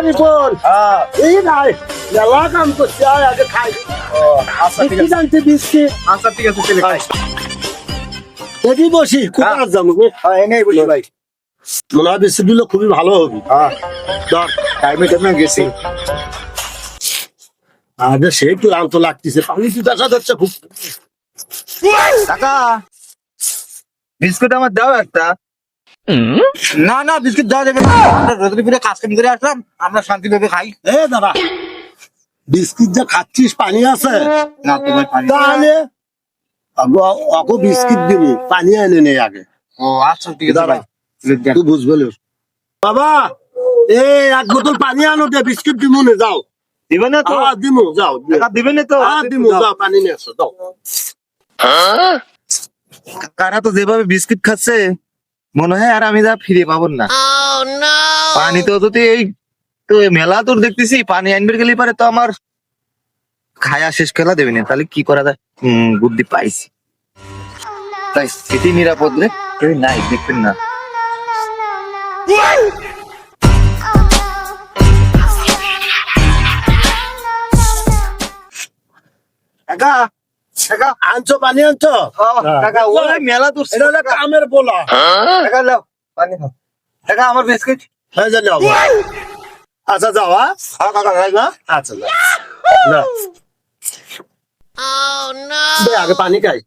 রিপন এই নাই মেলা কাম করছি আগে খাই। আচ্ছা ঠিক আছে, জানতে বিস্কিট আচ্ছা ঠিক আছে, চলে খাই। দেখি বসি কোথায় যাবো এনেই বলি ভাই। মনে হয় বিস্কিট গুলো খুবই ভালো হবে। ধর টাইমে টাইমে গেছি। আগে সেই ক্লান্ত লাগতেছে, পানি দেখা যাচ্ছে খুব। কাকা বিস্কুট আমার দাও একটা। না না বিস্কুট দেওয়া যাবে না, আমরা রোদ্রে ফিরে কাজ কাম করে আসলাম, আমরা শান্তিভাবে খাই। এ দাদা বিস্কিট যা খাচ্ছিস পানি আছে না তো ভাই পানি। তাহলে অত বিস্কিট দিব, পানি এনে নেই আগে। ও আচ্ছা ঠিক আছে ভাই। তুই বুঝবে না। বাবা এই এক বোতল পানি আনো দে, বিস্কিট দিব নে যাও। দিবে না তো? দিমু যাও, কাকা দিবে না তো? দিমু যাও, পানি নিয়ে আসো যাও। কারা তো যেভাবে বিস্কিট খাচ্ছে মনে হয় আর আমি যা ফিরে পাবো না। পানি তো যদি এই তো মেলা তোর দেখতেছি, পানি আনবে গেলে পারে তো আমার খায়া শেষ খেলা দেবে না, তাহলে কি করা যায়? বুদ্ধি পাইছি, তাই এটি নিরাপদ রে, কেউ নাই দেখবেন না। কাকা কাকা আনছো পানি আনছো? কাকা ওই মেলা তোর এটা হলো কামের বলা। কাকা লাও পানি খাও। কাকা আমার বিস্কিট। হয়ে যাবে আচ্ছা যাও। হ্যাঁ কাকা রাখ না। আচ্ছা যাও যাও। দে, আগে পানি খাই।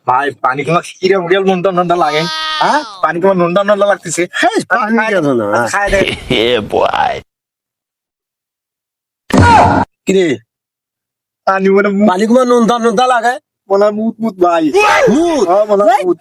ভাই পানি তোমার কিরম রিয়াল নন্ডা নন্ডা লাগে? হ্যাঁ পানি তোমার নন্ডা নন্ডা লাগতেছে। হ্যাঁ পানি কেন না খাই দে। কিরে পানি মনে পানি কুমার নুনদা নুনদা লাগে। মনে মুত মুত ভাই। মুত? হ্যাঁ মনে মুত।